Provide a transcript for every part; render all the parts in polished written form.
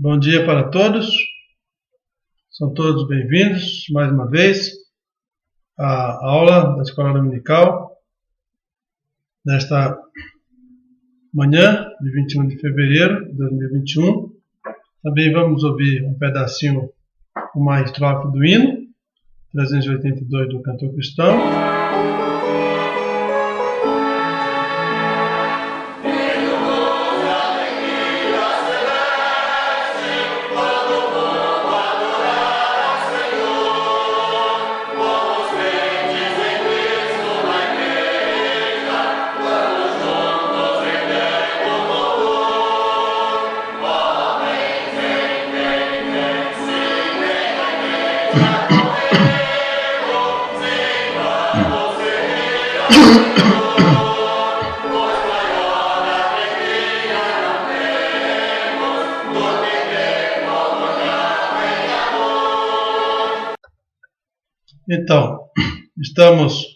Bom dia para todos, são todos bem-vindos mais uma vez à aula da Escola Dominical, nesta manhã de 21 de fevereiro de 2021. Também vamos ouvir um pedacinho, uma estrofe do hino 382 do Cantor Cristão. Então, estamos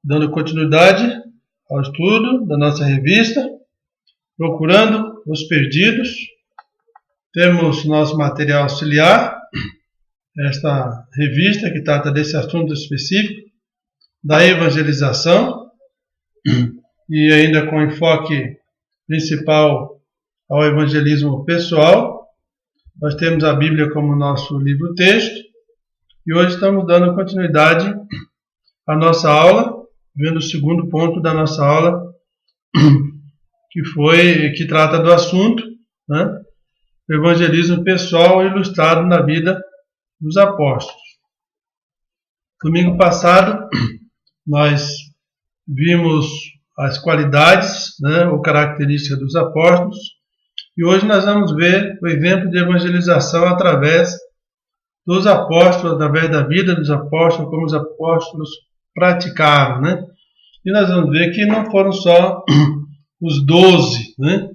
dando continuidade ao estudo da nossa revista, Procurando os Perdidos. Temos nosso material auxiliar, esta revista que trata desse assunto específico, da evangelização, e ainda com enfoque principal ao evangelismo pessoal. Nós temos a Bíblia como nosso livro-texto, e hoje estamos dando continuidade à nossa aula, vendo o segundo ponto da nossa aula, que trata do assunto, né? O evangelismo pessoal ilustrado na vida dos apóstolos. Domingo passado, nós vimos as qualidades, né, ou características dos apóstolos, e hoje nós vamos ver o exemplo de evangelização através dos apóstolos, através da vida dos apóstolos, como os apóstolos praticaram, né? E nós vamos ver que não foram só os 12, né?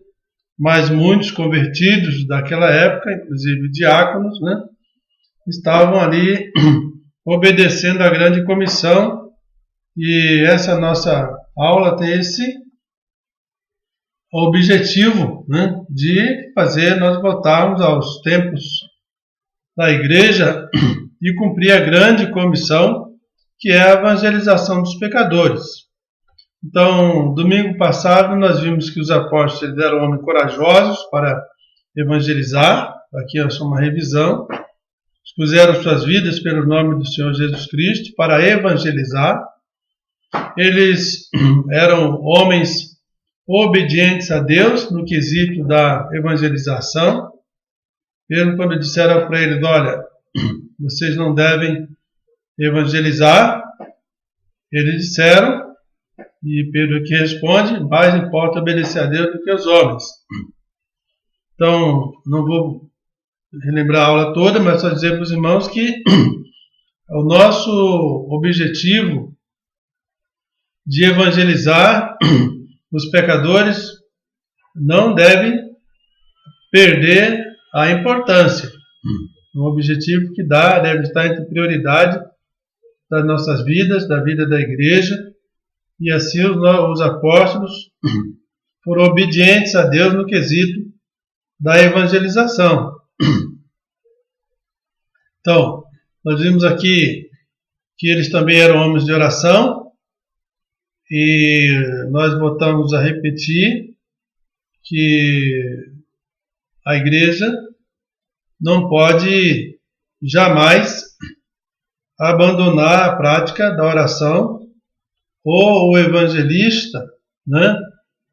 Mas muitos convertidos daquela época, inclusive diáconos, né? Estavam ali obedecendo à grande comissão, e essa nossa aula tem esse objetivo, né? De fazer nós voltarmos aos tempos da igreja e cumprir a grande comissão, que é a evangelização dos pecadores. Então, domingo passado, nós vimos que os apóstolos eram homens corajosos para evangelizar. Aqui é só uma revisão. Expuseram suas vidas pelo nome do Senhor Jesus Cristo para evangelizar. Eles eram homens obedientes a Deus no quesito da evangelização. Mesmo quando disseram para eles: olha, vocês não devem evangelizar, eles disseram, e Pedro aqui responde: mais importa obedecer a Deus do que aos homens. Então, não vou relembrar a aula toda, mas só dizer para os irmãos que o nosso objetivo de evangelizar os pecadores não deve perder a importância. Um objetivo que deve estar entre prioridade das nossas vidas, da vida da igreja, e assim os apóstolos foram obedientes a Deus no quesito da evangelização. Então, nós vimos aqui que eles também eram homens de oração, e nós voltamos a repetir que a igreja não pode jamais abandonar a prática da oração, ou o evangelista, né?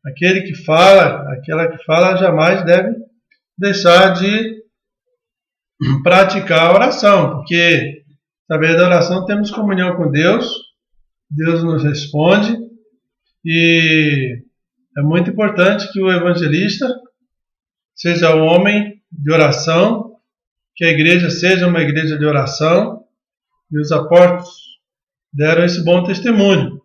Aquela que fala jamais deve deixar de praticar a oração, porque através da oração temos comunhão com Deus, Deus nos responde, e é muito importante que o evangelista seja um homem de oração, que a igreja seja uma igreja de oração, e os apóstolos deram esse bom testemunho.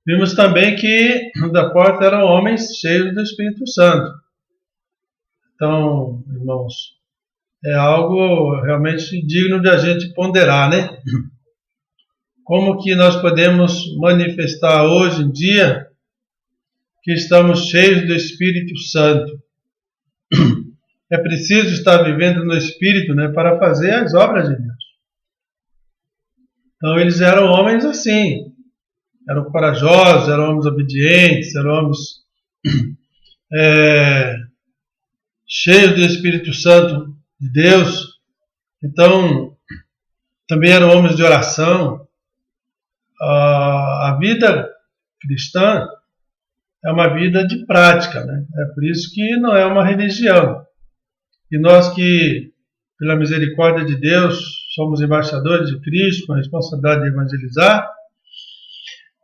Vimos também que os apóstolos eram homens cheios do Espírito Santo. Então, irmãos, é algo realmente digno de a gente ponderar, né? Como que nós podemos manifestar hoje em dia que estamos cheios do Espírito Santo. É preciso estar vivendo no Espírito, né, para fazer as obras de Deus. Então eles eram homens assim, eram corajosos, eram homens obedientes, eram homens cheios do Espírito Santo de Deus. Então também eram homens de oração. A vida cristã é uma vida de prática, né? É por isso que não é uma religião. E nós que, pela misericórdia de Deus, somos embaixadores de Cristo, com a responsabilidade de evangelizar,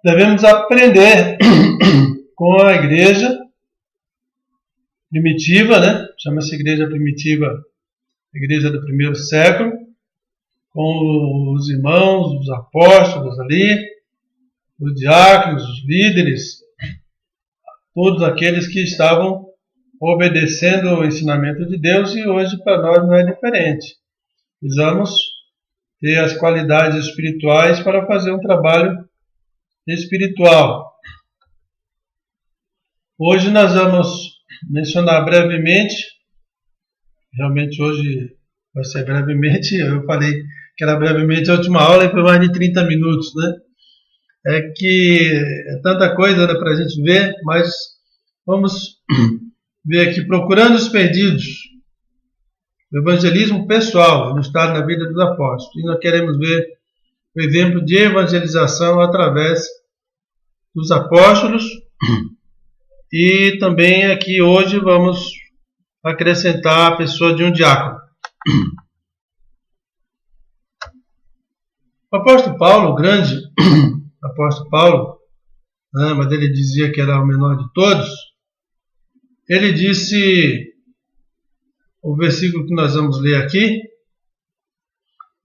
devemos aprender com a igreja primitiva, né? Chama-se igreja primitiva, igreja do primeiro século, com os irmãos, os apóstolos ali, os diáconos, os líderes, todos aqueles que estavam obedecendo o ensinamento de Deus, e hoje para nós não é diferente. Precisamos ter as qualidades espirituais para fazer um trabalho espiritual. Hoje nós vamos mencionar brevemente, realmente hoje vai ser brevemente, eu falei que era brevemente a última aula e foi mais de 30 minutos, né? É que é tanta coisa para a gente ver, mas vamos ver aqui, procurando os perdidos, o evangelismo pessoal, no estado da vida dos apóstolos. E nós queremos ver o exemplo de evangelização através dos apóstolos. E também aqui hoje vamos acrescentar a pessoa de um diácono. O apóstolo Paulo, o grande apóstolo Paulo, né, mas ele dizia que era o menor de todos, ele disse, o versículo que nós vamos ler aqui: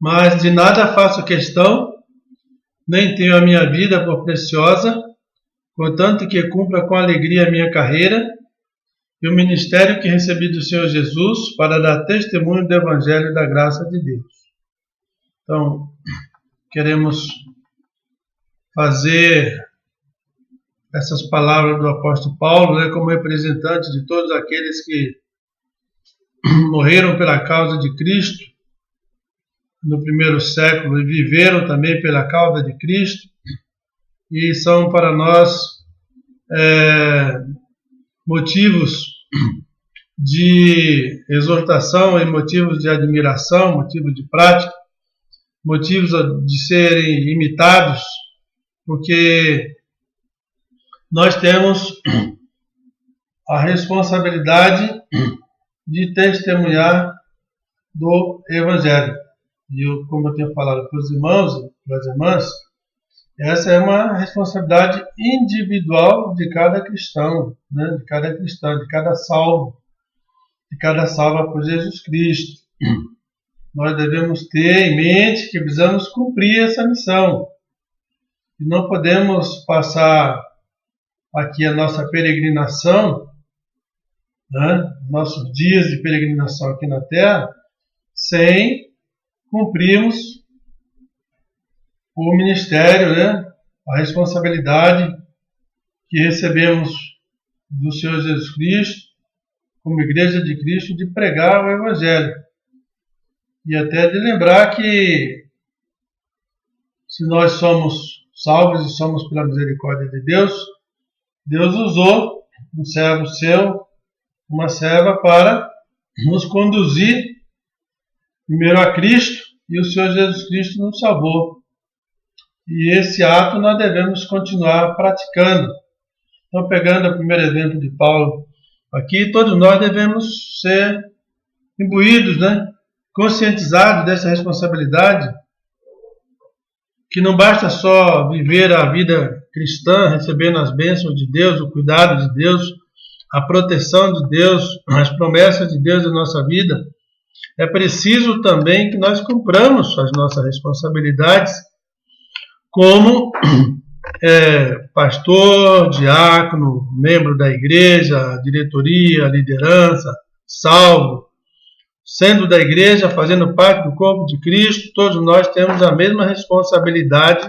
mas de nada faço questão, nem tenho a minha vida por preciosa, contanto que cumpra com alegria a minha carreira e o ministério que recebi do Senhor Jesus para dar testemunho do Evangelho da graça de Deus. Então, queremos fazer essas palavras do apóstolo Paulo, né, como representante de todos aqueles que morreram pela causa de Cristo no primeiro século e viveram também pela causa de Cristo, e são para nós motivos de exortação e motivos de admiração, motivos de prática, motivos de serem imitados, porque nós temos a responsabilidade de testemunhar do Evangelho. E eu, como eu tenho falado para os irmãos e para as irmãs, essa é uma responsabilidade individual de cada cristão, né? De cada cristão, de cada salvo por Jesus Cristo. Nós devemos ter em mente que precisamos cumprir essa missão. E não podemos passar aqui a nossa peregrinação, né? Nossos dias de peregrinação aqui na Terra, sem cumprirmos o ministério, né? A responsabilidade que recebemos do Senhor Jesus Cristo, como Igreja de Cristo, de pregar o Evangelho. E até de lembrar que, se nós somos salvos e somos pela misericórdia de Deus, Deus usou um servo seu, uma serva, para nos conduzir primeiro a Cristo, e o Senhor Jesus Cristo nos salvou. E esse ato nós devemos continuar praticando. Então, pegando o primeiro exemplo de Paulo aqui, todos nós devemos ser imbuídos, né? Conscientizados dessa responsabilidade, que não basta só viver a vida cristã, recebendo as bênçãos de Deus, o cuidado de Deus, a proteção de Deus, as promessas de Deus na nossa vida. É preciso também que nós cumpramos as nossas responsabilidades como pastor, diácono, membro da igreja, diretoria, liderança, salvo, sendo da igreja, fazendo parte do corpo de Cristo. Todos nós temos a mesma responsabilidade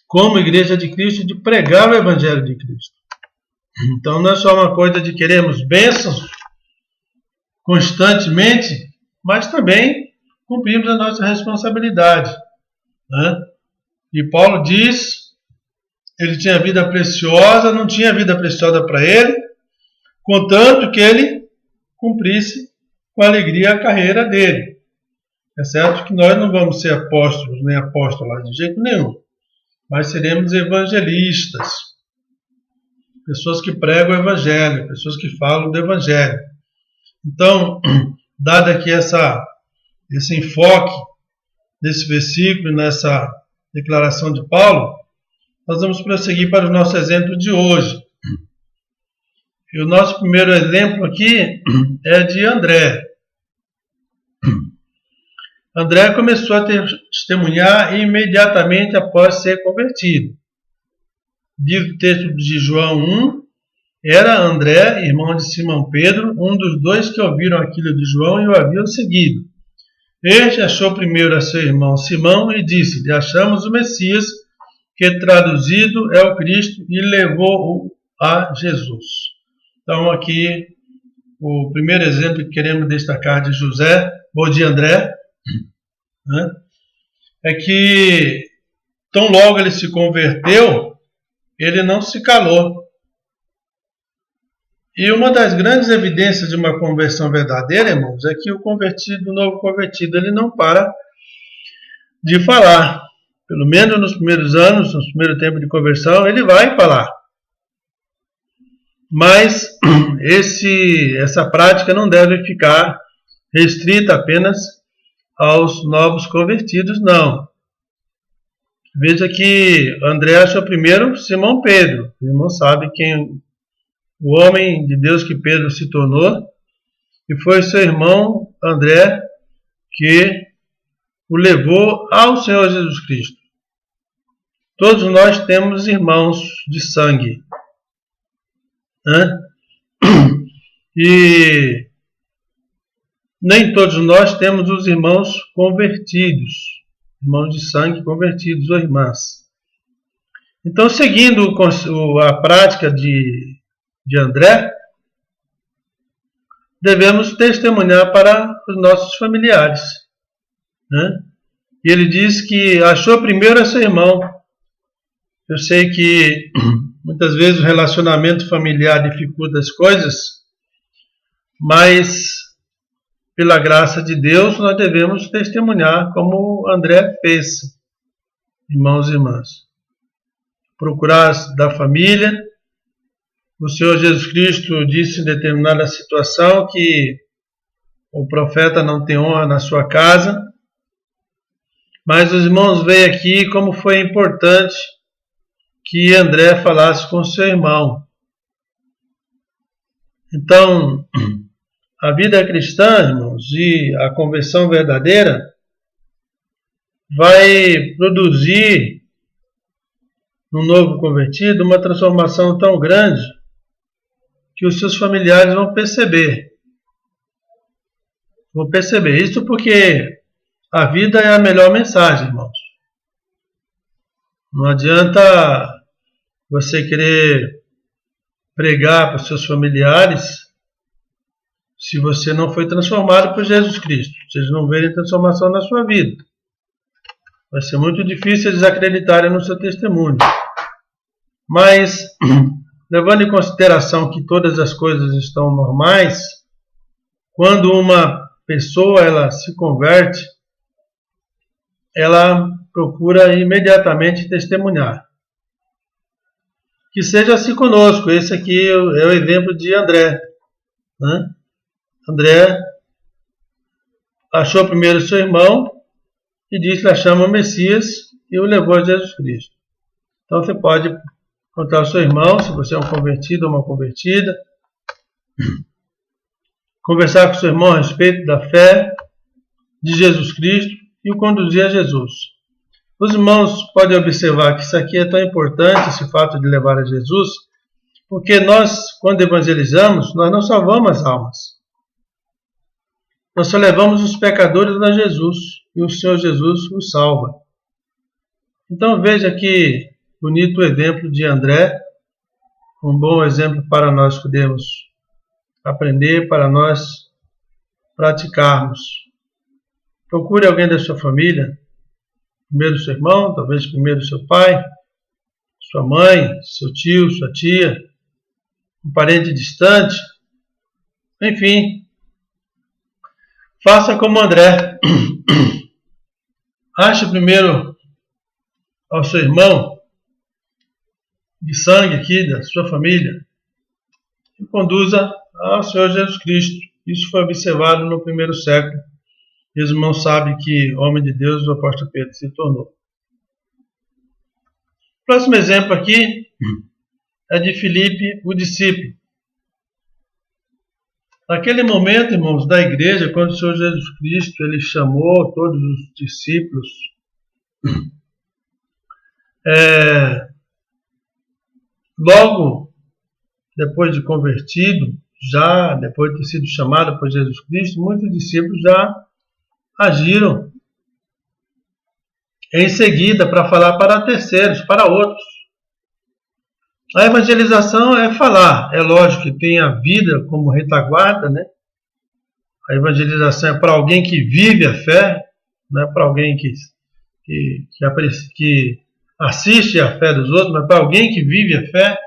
como igreja de Cristo de pregar o Evangelho de Cristo. Então não é só uma coisa de queremos bênçãos constantemente, mas também cumprimos a nossa responsabilidade, né? E Paulo diz, ele tinha vida preciosa, não tinha vida preciosa para ele, contanto que ele cumprisse com alegria a carreira dele. É certo que nós não vamos ser apóstolos nem apóstolas de jeito nenhum, mas seremos evangelistas, pessoas que pregam o evangelho, pessoas que falam do evangelho. Então, dado aqui esse enfoque desse versículo, nessa declaração de Paulo, nós vamos prosseguir para o nosso exemplo de hoje. E o nosso primeiro exemplo aqui é de André. André começou a testemunhar imediatamente após ser convertido. Diz o texto de João 1, era André, irmão de Simão Pedro, um dos dois que ouviram aquilo de João e o haviam seguido. Este achou primeiro a seu irmão Simão e disse-lhe, achamos o Messias, que traduzido é o Cristo, e levou-o a Jesus. Então aqui o primeiro exemplo que queremos destacar de José, ou de André, né, é que tão logo ele se converteu, ele não se calou. E uma das grandes evidências de uma conversão verdadeira, irmãos, é que o novo convertido, ele não para de falar. Pelo menos nos primeiros anos, no primeiro tempo de conversão, ele vai falar. Mas essa prática não deve ficar restrita apenas aos novos convertidos, não. Veja que André achou primeiro Simão Pedro. O irmão sabe quem o homem de Deus que Pedro se tornou, e foi seu irmão André que o levou ao Senhor Jesus Cristo. Todos nós temos irmãos de sangue, né? E nem todos nós temos os irmãos convertidos, irmãos de sangue convertidos ou irmãs. Então, seguindo a prática de André, devemos testemunhar para os nossos familiares, né? E ele diz que achou primeiro a seu irmão. Eu sei que muitas vezes o relacionamento familiar dificulta as coisas, mas pela graça de Deus nós devemos testemunhar como André fez, irmãos e irmãs. Procurar da família. O Senhor Jesus Cristo disse em determinada situação que o profeta não tem honra na sua casa, mas os irmãos veem aqui como foi importante que André falasse com seu irmão. Então, a vida cristã, irmãos, e a conversão verdadeira vai produzir no novo convertido uma transformação tão grande que os seus familiares vão perceber. Vão perceber isso porque a vida é a melhor mensagem, irmãos. Não adianta você querer pregar para os seus familiares se você não foi transformado por Jesus Cristo. Se eles não verem transformação na sua vida, vai ser muito difícil eles acreditarem no seu testemunho. Mas, levando em consideração que todas as coisas estão normais, quando uma pessoa ela se converte, ela procura imediatamente testemunhar. Que seja assim conosco. Esse aqui é o exemplo de André, né? André achou primeiro seu irmão e disse que achamos o Messias e o levou a Jesus Cristo. Então você pode encontrar o seu irmão, se você é um convertido ou uma convertida, conversar com seu irmão a respeito da fé de Jesus Cristo e o conduzir a Jesus. Os irmãos podem observar que isso aqui é tão importante, esse fato de levar a Jesus, porque nós, quando evangelizamos, nós não salvamos as almas. Nós só levamos os pecadores a Jesus, e o Senhor Jesus os salva. Então veja que bonito exemplo de André, um bom exemplo para nós podermos aprender, para nós praticarmos. Procure alguém da sua família, primeiro seu irmão, talvez primeiro seu pai, sua mãe, seu tio, sua tia, um parente distante, enfim. Faça como André. Ache primeiro ao seu irmão de sangue aqui, da sua família, e conduza ao Senhor Jesus Cristo. Isso foi observado no primeiro século. E os irmãos sabem que homem de Deus o apóstolo Pedro se tornou. O próximo exemplo aqui é de Filipe, o discípulo. Naquele momento, irmãos, da igreja, quando o Senhor Jesus Cristo ele chamou todos os discípulos, logo depois de convertido, já depois de ter sido chamado por Jesus Cristo, muitos discípulos já agiram em seguida para falar para terceiros, para outros. A evangelização é falar. É lógico que tem a vida como retaguarda, né? A evangelização é para alguém que vive a fé, não é para alguém que assiste a fé dos outros, mas para alguém que vive a fé.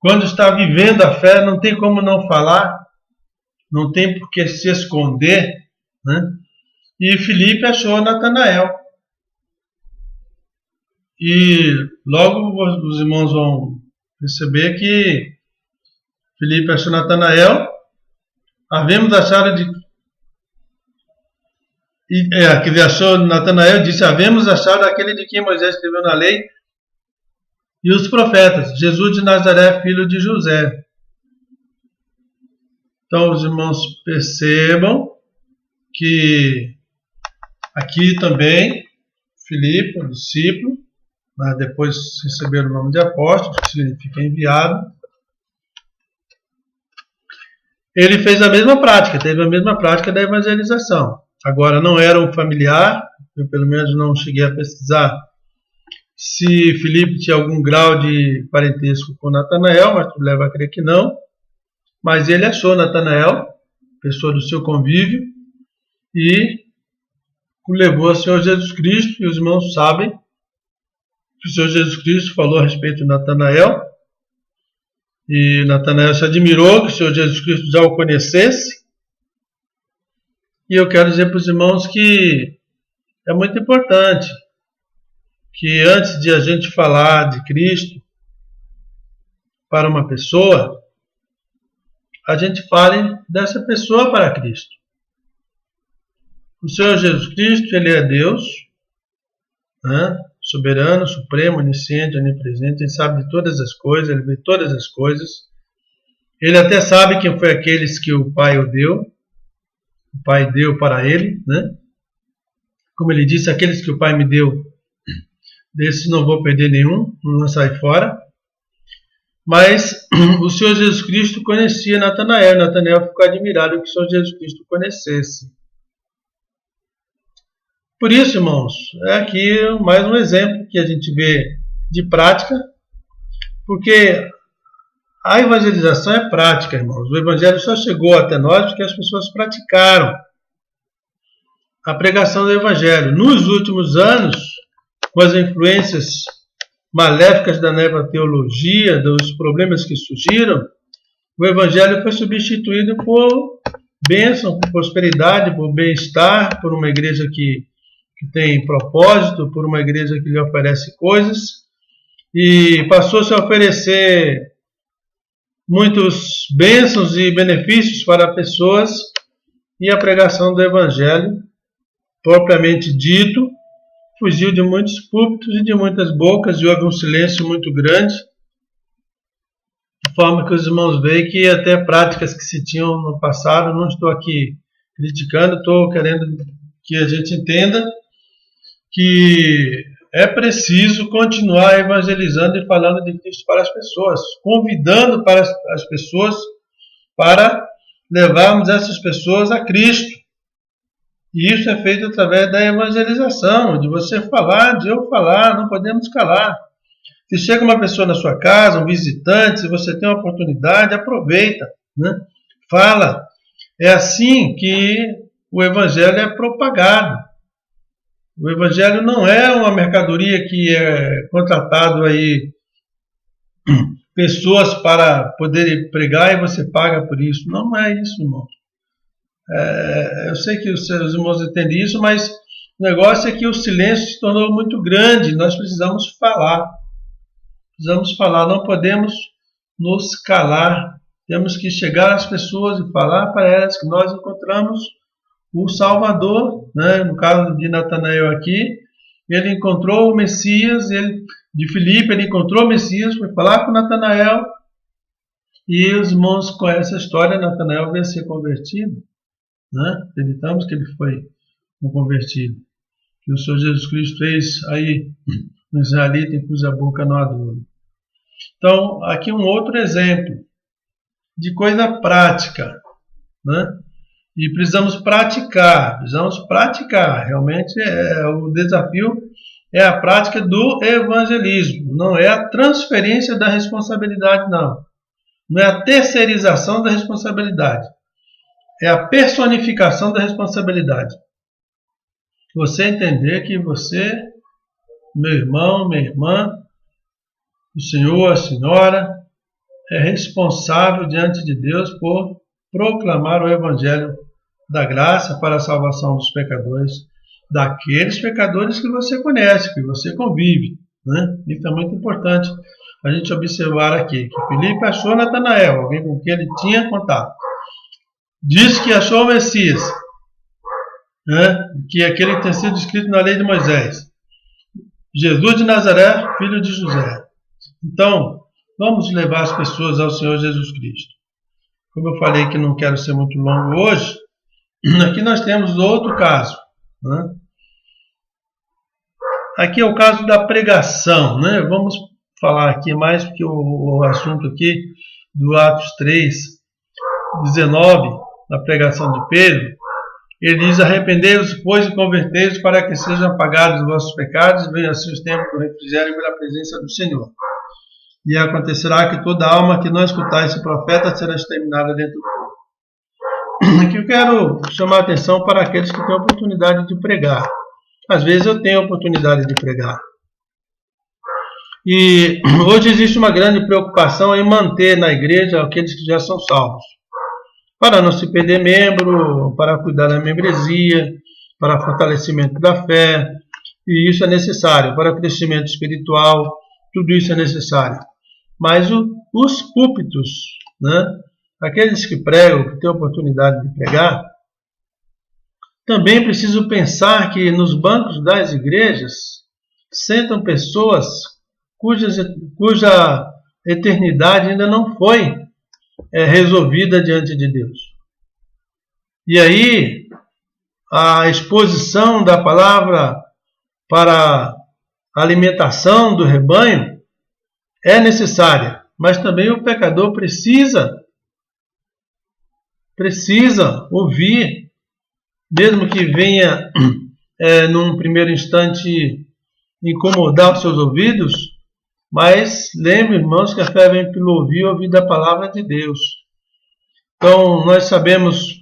Quando está vivendo a fé, não tem como não falar, não tem por que se esconder, né? E Filipe achou Natanael. E logo os irmãos vão perceber que Filipe achou Natanael. Havemos achado que ele achou Natanael, disse: havemos achado aquele de quem Moisés escreveu na lei e os profetas, Jesus de Nazaré, filho de José. Então os irmãos percebam que aqui também Filipe, o discípulo, depois receberam o nome de apóstolo, que significa enviado. Ele fez a mesma prática, teve a mesma prática da evangelização. Agora, não era um familiar, eu pelo menos não cheguei a pesquisar se Filipe tinha algum grau de parentesco com Natanael, mas tudo leva a crer que não. Mas ele achou Natanael, pessoa do seu convívio, e o levou ao Senhor Jesus Cristo. E os irmãos sabem que o Senhor Jesus Cristo falou a respeito de Natanael. E Natanael se admirou que o Senhor Jesus Cristo já o conhecesse. E eu quero dizer para os irmãos que é muito importante que antes de a gente falar de Cristo para uma pessoa, a gente fale dessa pessoa para Cristo. O Senhor Jesus Cristo, Ele é Deus, né? Soberano, supremo, onisciente, onipresente. Ele sabe de todas as coisas, Ele vê todas as coisas. Ele até sabe quem foi aqueles que o Pai o deu. O Pai deu para Ele, né? Como Ele disse, aqueles que o Pai me deu, desses não vou perder nenhum, não sai fora. Mas o Senhor Jesus Cristo conhecia Natanael. Natanael ficou admirado que o Senhor Jesus Cristo conhecesse. Por isso, irmãos, é aqui mais um exemplo que a gente vê de prática, porque a evangelização é prática, irmãos. O evangelho só chegou até nós porque as pessoas praticaram a pregação do evangelho. Nos últimos anos, com as influências maléficas da nova teologia, dos problemas que surgiram, o evangelho foi substituído por bênção, por prosperidade, por bem-estar, por uma igreja que tem propósito, por uma igreja que lhe oferece coisas, e passou-se a oferecer muitos bênçãos e benefícios para pessoas, e a pregação do evangelho, propriamente dito, fugiu de muitos púlpitos e de muitas bocas, e houve um silêncio muito grande, de forma que os irmãos veem que até práticas que se tinham no passado, não estou aqui criticando, estou querendo que a gente entenda que é preciso continuar evangelizando e falando de Cristo para as pessoas, convidando para as pessoas para levarmos essas pessoas a Cristo. E isso é feito através da evangelização, de você falar, de eu falar, não podemos calar. Se chega uma pessoa na sua casa, um visitante, se você tem uma oportunidade, aproveita, né? Fala. É assim que o Evangelho é propagado. O Evangelho não é uma mercadoria que é contratado aí pessoas para poderem pregar e você paga por isso. Não é isso, irmão. Eu sei que os seus irmãos entendem isso, mas o negócio é que o silêncio se tornou muito grande. Nós precisamos falar. Precisamos falar, não podemos nos calar. Temos que chegar às pessoas e falar para elas que nós encontramos o Salvador, né? No caso de Natanael aqui, ele encontrou o Messias, de Filipe, ele encontrou o Messias, foi falar com Natanael, e os irmãos conhecem a história. Natanael veio ser convertido, né? Acreditamos que ele foi um convertido, que o Senhor Jesus Cristo fez aí no israelita em cuja boca não há dor. Então, aqui um outro exemplo de coisa prática, né? E precisamos praticar. Realmente o desafio é a prática do evangelismo, não é a transferência da responsabilidade, não. Não é a terceirização da responsabilidade. É a personificação da responsabilidade. Você entender que você, meu irmão, minha irmã, o senhor, a senhora, é responsável diante de Deus por proclamar o Evangelho da graça para a salvação dos pecadores, daqueles pecadores que você conhece, que você convive, né? Isso é muito importante a gente observar aqui, que Filipe achou Natanael, alguém com quem ele tinha contato. Disse que achou o Messias, né? Que aquele que tem sido escrito na lei de Moisés. Jesus de Nazaré, filho de José. Então, vamos levar as pessoas ao Senhor Jesus Cristo. Como eu falei que não quero ser muito longo hoje, aqui nós temos outro caso, né? Aqui é o caso da pregação, né? Vamos falar aqui mais, porque o assunto aqui do Atos 3:19, da pregação de Pedro, ele diz: arrependei-vos, pois, e convertei-vos para que sejam apagados os vossos pecados e venham assim os tempos do refrigério pela presença do Senhor. E acontecerá que toda alma que não escutar esse profeta será exterminada dentro do povo. Aqui eu quero chamar a atenção para aqueles que têm a oportunidade de pregar. Às vezes eu tenho a oportunidade de pregar. E hoje existe uma grande preocupação em manter na igreja aqueles que já são salvos, para não se perder membro, para cuidar da membresia, para fortalecimento da fé, e isso é necessário, para crescimento espiritual, tudo isso é necessário. Mas os púlpitos, né, aqueles que pregam, que têm a oportunidade de pregar, também precisam pensar que nos bancos das igrejas sentam pessoas cuja eternidade ainda não foi resolvida diante de Deus. E aí, a exposição da palavra para a alimentação do rebanho é necessária, mas também o pecador precisa ouvir, mesmo que venha num primeiro instante incomodar os seus ouvidos, mas lembre, irmãos, que a fé vem pelo ouvir da palavra de Deus. Então, nós sabemos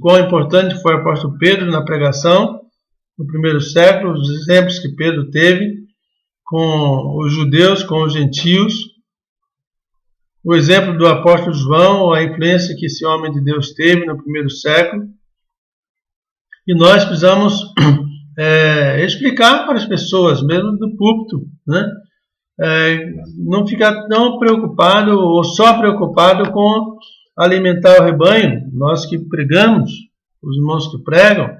quão importante foi o apóstolo Pedro na pregação no primeiro século, os exemplos que Pedro teve com os judeus, com os gentios, o exemplo do apóstolo João, a influência que esse homem de Deus teve no primeiro século. E nós precisamos explicar para as pessoas, mesmo do púlpito, né? Não ficar tão preocupado ou só preocupado com alimentar o rebanho, nós que pregamos, os irmãos que pregam,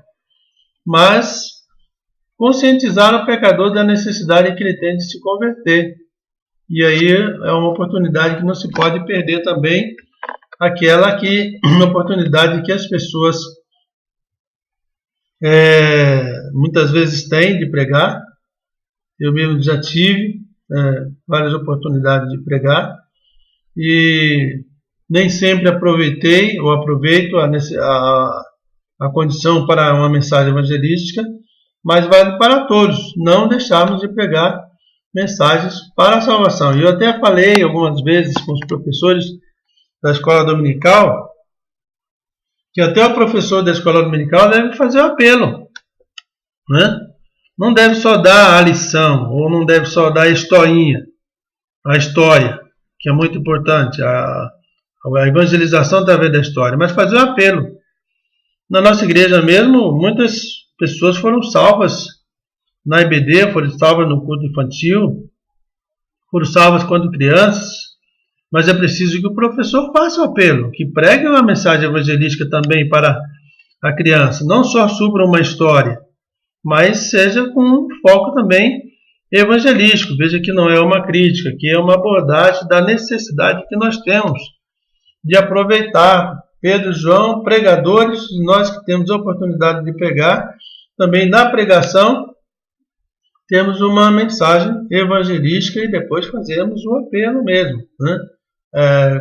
mas conscientizar o pecador da necessidade que ele tem de se converter. E aí é uma oportunidade que não se pode perder também, uma oportunidade que as pessoas muitas vezes têm de pregar. Eu mesmo já tive várias oportunidades de pregar e nem sempre aproveitei ou aproveito a condição para uma mensagem evangelística, mas vale para todos, não deixarmos de pregar, mensagens para a salvação. E eu até falei algumas vezes com os professores da escola dominical que até o professor da escola dominical deve fazer o apelo, né? Não deve só dar a lição, ou não deve só dar a historinha, a história, que é muito importante, a evangelização através da história, mas fazer o apelo. Na nossa igreja mesmo, muitas pessoas foram salvas na IBD, foram salvas no culto infantil, foram salvas quando crianças, mas é preciso que o professor faça o apelo, que pregue uma mensagem evangelística também para a criança, não só supra uma história, mas seja com um foco também evangelístico. Veja que não é uma crítica, que é uma abordagem da necessidade que nós temos de aproveitar Pedro e João, pregadores, e nós que temos a oportunidade de pregar, também na pregação, temos uma mensagem evangelística e depois fazemos o apelo mesmo, né?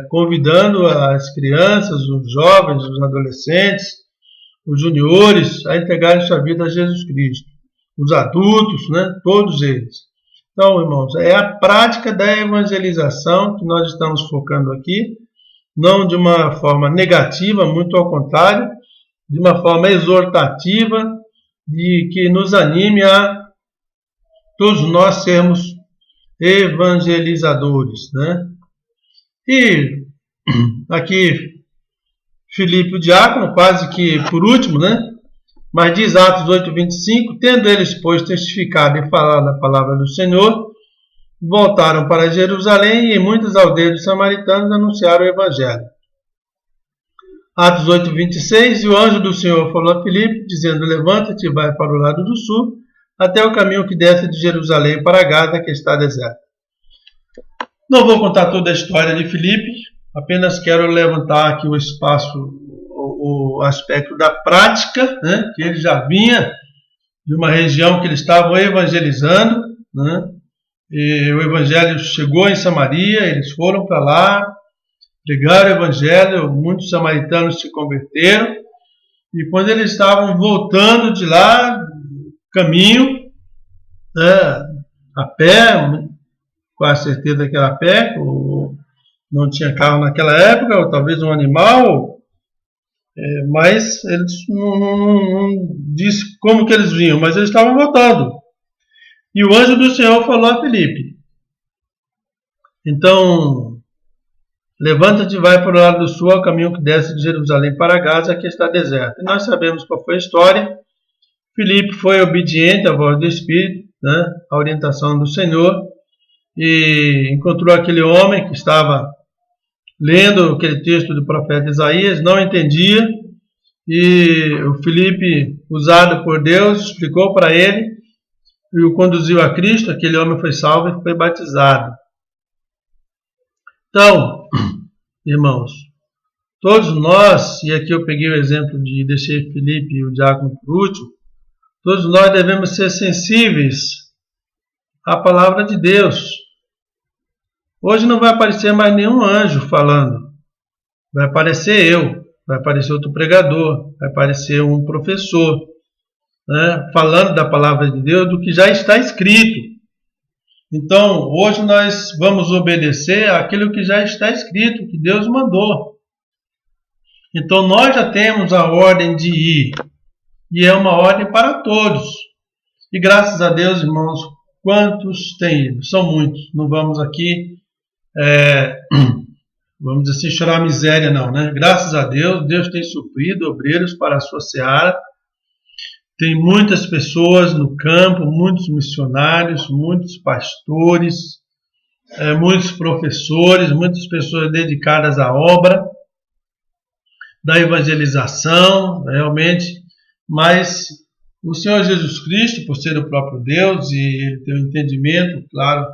Convidando as crianças, os jovens, os adolescentes, os juniores a entregarem sua vida a Jesus Cristo, os adultos, né? Todos eles. Então, irmãos, é a prática da evangelização que nós estamos focando aqui, não de uma forma negativa, muito ao contrário, de uma forma exortativa, de que nos anime a todos nós sermos evangelizadores, né? E aqui Filipe o diácono, quase que por último, né? Mas diz Atos 8:25, tendo eles, pois, testificado e falado a palavra do Senhor, voltaram para Jerusalém e em muitas aldeias dos samaritanos anunciaram o evangelho. Atos 8:26, e o anjo do Senhor falou a Filipe, dizendo, levanta-te e vai para o lado do sul, até o caminho que desce de Jerusalém para Gaza, que está deserto. Não vou contar toda a história de Filipe, apenas quero levantar aqui o espaço, o aspecto da prática, né, que ele já vinha de uma região que eles estavam evangelizando, né, e o evangelho chegou em Samaria, eles foram para lá, pregaram o evangelho, muitos samaritanos se converteram, e quando eles estavam voltando de lá, caminho, né, a pé, com a certeza que era a pé, ou não tinha carro naquela época, ou talvez um animal, mas eles não disse como que eles vinham, mas eles estavam voltando. E o anjo do Senhor falou a Filipe, então, levanta-te e vai para o lado do sul, ao caminho que desce de Jerusalém para Gaza, que está deserto. E nós sabemos qual foi a história. Filipe foi obediente à voz do Espírito, né, à orientação do Senhor, e encontrou aquele homem que estava lendo aquele texto do profeta Isaías, não entendia, e o Filipe, usado por Deus, explicou para ele e o conduziu a Cristo. Aquele homem foi salvo e foi batizado. Então, irmãos, todos nós, e aqui eu peguei o exemplo de deixei Filipe e o diácono por último, todos nós devemos ser sensíveis à palavra de Deus. Hoje não vai aparecer mais nenhum anjo falando. Vai aparecer eu, vai aparecer outro pregador, vai aparecer um professor, né, falando da palavra de Deus, do que já está escrito. Então, hoje nós vamos obedecer àquilo que já está escrito, que Deus mandou. Então, nós já temos a ordem de ir, e é uma ordem para todos. E graças a Deus, irmãos, quantos têm ido? São muitos. Não vamos aqui, vamos dizer assim, chorar miséria, não, né? Graças a Deus, Deus tem suprido obreiros para a sua seara. Tem muitas pessoas no campo, muitos missionários, muitos pastores, muitos professores, muitas pessoas dedicadas à obra da evangelização, realmente. Mas o Senhor Jesus Cristo, por ser o próprio Deus e ele ter um entendimento, claro,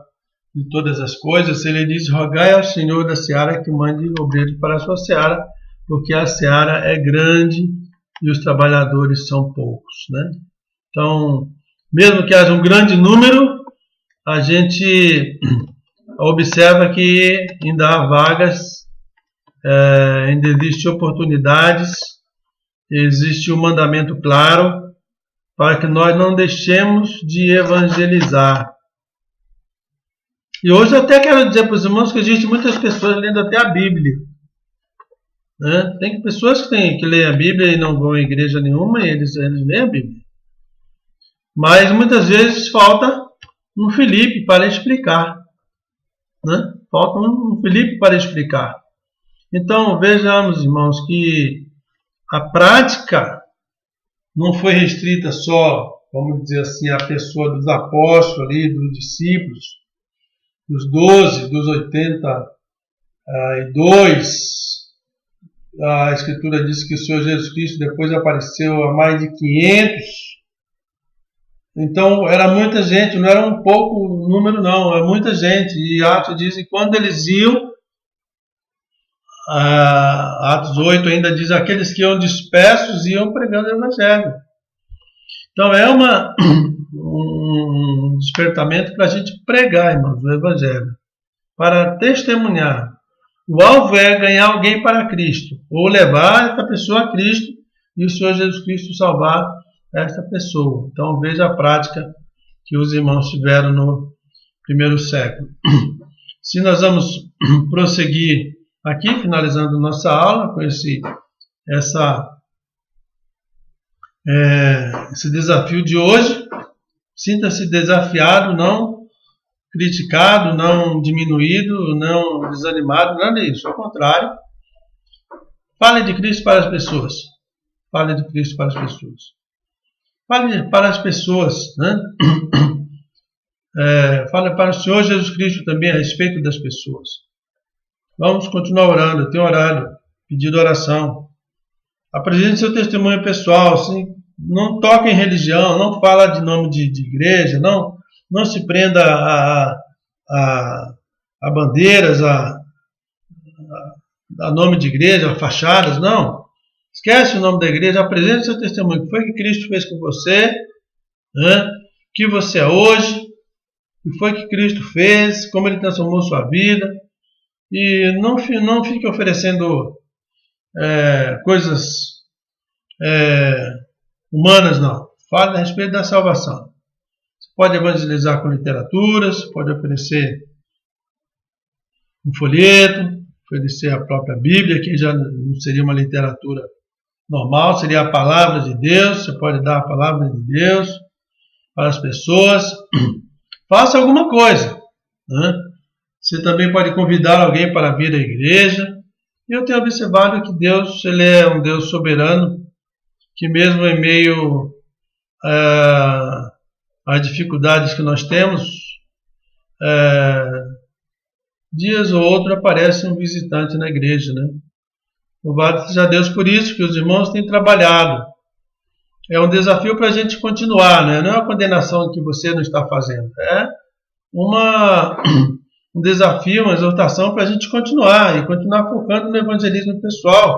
de todas as coisas, ele diz, rogai ao Senhor da seara que mande obreiros para a sua seara, porque a seara é grande e os trabalhadores são poucos, né? Então, mesmo que haja um grande número, a gente observa que ainda há vagas, ainda existem oportunidades, existe um mandamento claro para que nós não deixemos de evangelizar. E hoje eu até quero dizer para os irmãos que existem muitas pessoas lendo até a Bíblia. Né? Tem pessoas que leem a Bíblia e não vão à igreja nenhuma e eles leem a Bíblia. Mas muitas vezes falta um Filipe para explicar. Né? Falta um Filipe para explicar. Então vejamos, irmãos, que a prática não foi restrita só, vamos dizer assim, à pessoa dos apóstolos ali, dos discípulos, dos 12, dos 82. A Escritura diz que o Senhor Jesus Cristo depois apareceu a mais de 500. Então era muita gente, não era um pouco número não, era muita gente. E Atos diz que quando eles iam, Atos 8 ainda diz, aqueles que iam dispersos iam pregando o Evangelho. Então é um despertamento para a gente pregar, irmãos, o Evangelho, para testemunhar. O alvo é ganhar alguém para Cristo, ou levar essa pessoa a Cristo e o Senhor Jesus Cristo salvar essa pessoa. Então veja a prática que os irmãos tiveram no primeiro século. Se nós vamos prosseguir aqui, finalizando nossa aula com esse desafio de hoje, sinta-se desafiado, não criticado, não diminuído, não desanimado, nada disso. Ao contrário, fale de Cristo para as pessoas. Fale de Cristo para as pessoas. Fale para as pessoas, né? Fale para o Senhor Jesus Cristo também a respeito das pessoas. Vamos continuar orando. Eu tenho orado, pedido oração. Apresente seu testemunho pessoal. Assim, não toque em religião, não fala de nome de igreja, não se prenda a bandeiras, a nome de igreja, a fachadas, não. Esquece o nome da igreja, apresente seu testemunho. O que foi que Cristo fez com você? Né? O que você é hoje? O que foi que Cristo fez? Como Ele transformou sua vida? E não fique oferecendo coisas humanas, não. Fale a respeito da salvação. Você pode evangelizar com literaturas, pode oferecer um folheto, oferecer a própria Bíblia, que já não seria uma literatura normal, seria a palavra de Deus. Você pode dar a palavra de Deus para as pessoas. Faça alguma coisa, né? Você também pode convidar alguém para vir à igreja. Eu tenho observado que Deus, Ele é um Deus soberano, que mesmo em meio às dificuldades que nós temos, dias ou outro aparece um visitante na igreja, né? Louvado seja Deus por isso, que os irmãos têm trabalhado. É um desafio para a gente continuar, né? Não é uma condenação que você não está fazendo. É um desafio, uma exortação para a gente continuar e continuar focando no evangelismo pessoal.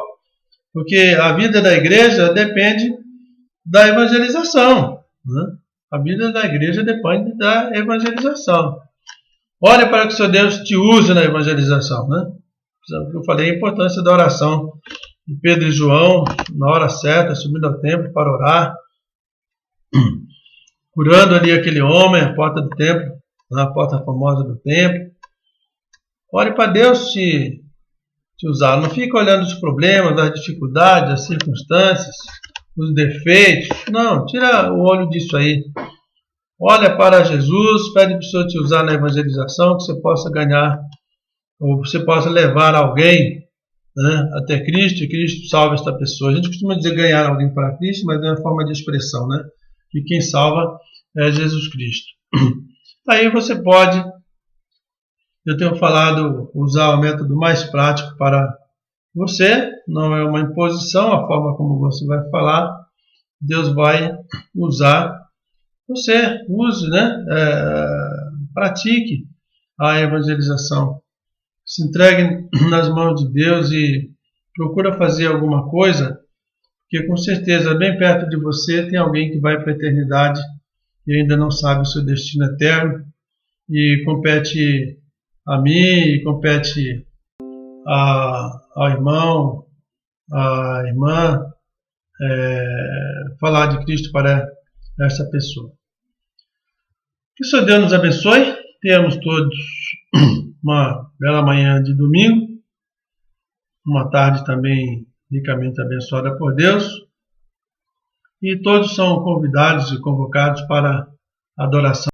Porque a vida da igreja depende da evangelização, né? A vida da igreja depende da evangelização. Ore para que o seu Deus te use na evangelização, né? Eu falei a importância da oração de Pedro e João, na hora certa, subindo ao templo para orar, curando ali aquele homem, a porta do templo, na porta famosa do templo. Ore para Deus te usar. Não fica olhando os problemas, as dificuldades, as circunstâncias, os defeitos. Não, tira o olho disso aí. Olha para Jesus, pede para o Senhor te usar na evangelização, que você possa ganhar, ou você possa levar alguém, né, até Cristo, e Cristo salva esta pessoa. A gente costuma dizer ganhar alguém para Cristo, mas é uma forma de expressão, né? E quem salva é Jesus Cristo. Aí você pode, eu tenho falado, usar o método mais prático para você, não é uma imposição, a forma como você vai falar, Deus vai usar. Você use, né? Pratique a evangelização. Se entregue nas mãos de Deus e procura fazer alguma coisa, porque com certeza bem perto de você tem alguém que vai para a eternidade e ainda não sabe o seu destino eterno, e compete a mim, e compete ao irmão, à irmã, falar de Cristo para essa pessoa. Que o Senhor Deus nos abençoe, Temos todos uma bela manhã de domingo, uma tarde também ricamente abençoada por Deus, e todos são convidados e convocados para a adoração.